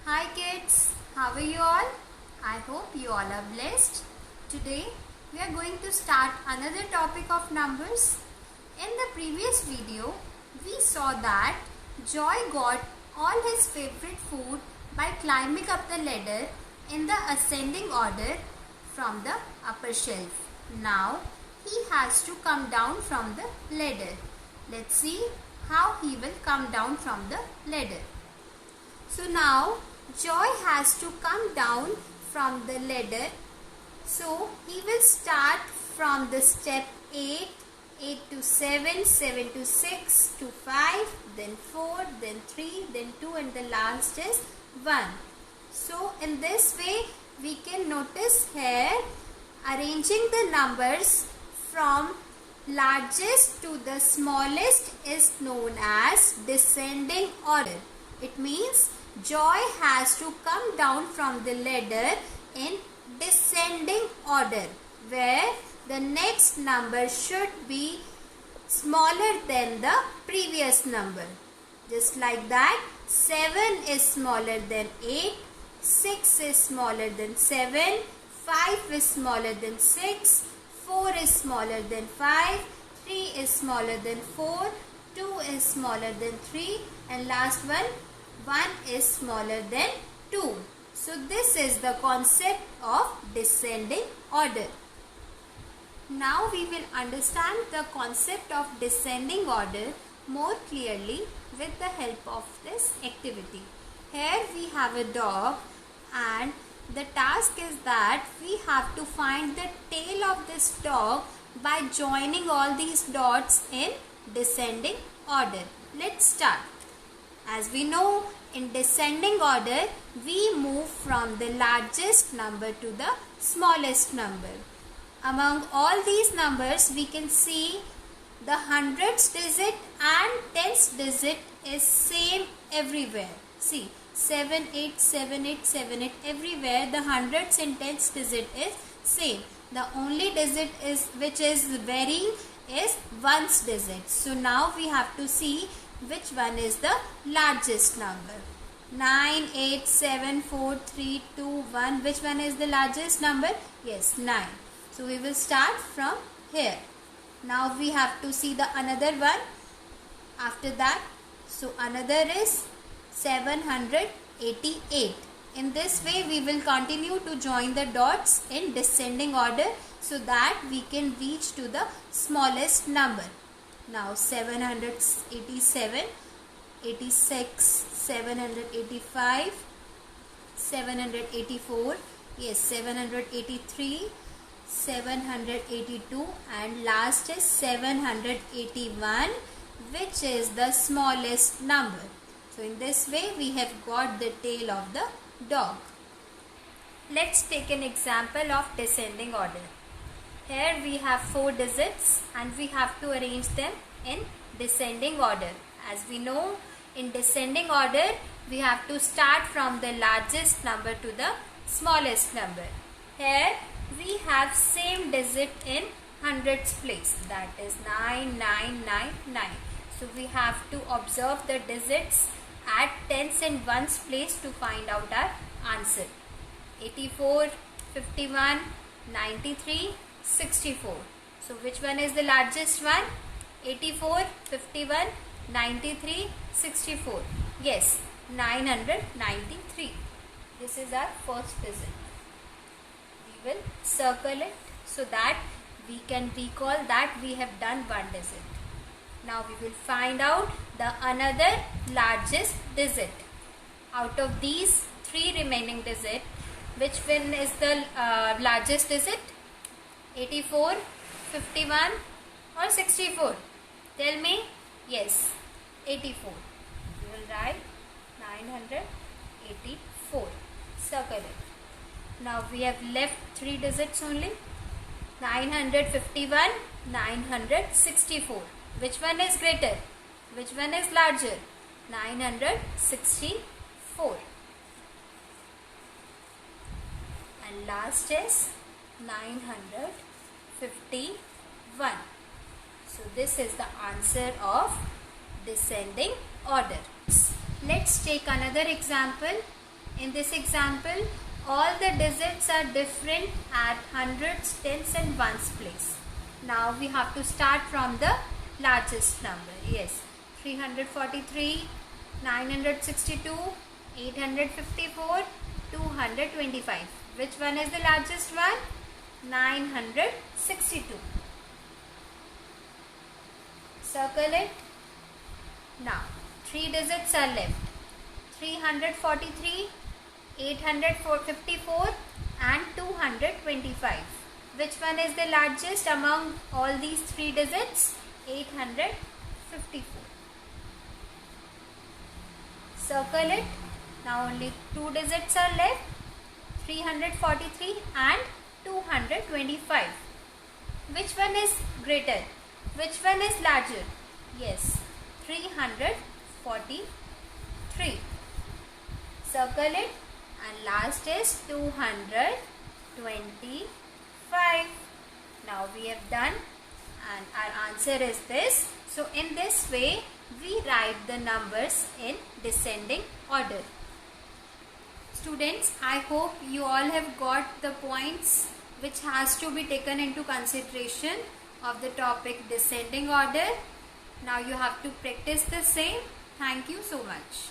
Hi kids, how are you all? I hope you all are blessed. Today we are going to start another topic of numbers. In the previous video, we saw that Joy got all his favorite food by climbing up the ladder in the ascending order from the upper shelf. Now he has to come down from the ladder. Let's see how he will come down from the ladder. So now Joy has to come down from the ladder. So he will start from the step 8, 8 to 7, 7 to 6 to 5, then 4, then 3, then 2 and the last is 1. So in this way we can notice here arranging the numbers from largest to the smallest is known as descending order. It means Joy has to come down from the ladder in descending order, where the next number should be smaller than the previous number. Just like that, 7 is smaller than 8, 6 is smaller than 7, 5 is smaller than 6, 4 is smaller than 5, 3 is smaller than 4, 2 is smaller than 3 and last one, 1 is smaller than 2. So this is the concept of descending order. Now we will understand the concept of descending order more clearly with the help of this activity. Here we have a dog and the task is that we have to find the tail of this dog by joining all these dots in descending order. Let's start. As we know, in descending order, we move from the largest number to the smallest number. Among all these numbers, we can see the hundreds digit and tens digit is same everywhere. See, 7, 8, 7, 8, 7, 8, everywhere the hundreds and tens digit is same. The only digit which is varying is ones digit. So now we have to see which one is the largest number. 9, 8, 7, 4, 3, 2, 1. Which one is the largest number? Yes, 9. So we will start from here. Now we have to see the another one after that. So another is 788. In this way we will continue to join the dots in descending order so that we can reach to the smallest number. Now 787, 86, 785, 784, yes 783, 782 and last is 781, which is the smallest number. So in this way we have got the tail of the dog. Let's take an example of descending order. Here we have 4 digits and we have to arrange them in descending order. As we know, in descending order, we have to start from the largest number to the smallest number. Here we have same digit in hundreds place, that is 9999. So we have to observe the digits at tens and ones place to find out our answer. 84, 51, 93, 64. So which one is the largest one? 84, 51, 93, 64. Yes, 993. This is our first digit. We will circle it so that we can recall that we have done one digit. Now we will find out the another largest digit. Out of these 3 remaining digits, which one is the largest digit? 84, 51 or 64? Tell me. Yes, 84. We will write 984. Circle it. Now we have left 3 digits only. 951, 964. Which one is greater? Which one is larger? 964. And last is 951. So this is the answer of descending order. Let's take another example. In this example, all the digits are different at hundreds, tens and ones place. Now we have to start from the largest number. Yes, 343, 962, 854, 225. Which one is the largest one? 962. Circle it. Now, 3 digits are left. 343, 854 and 225. Which one is the largest among all these 3 digits? 854. Circle it. Now only 2 digits are left. 343 and 225. Which one is greater? Which one is larger? Yes, 343. Circle it. And last is 225. Now we have done and our answer is this. So in this way we write the numbers in descending order. Students, I hope you all have got the points which has to be taken into consideration of the topic descending order. Now you have to practice the same. Thank you so much.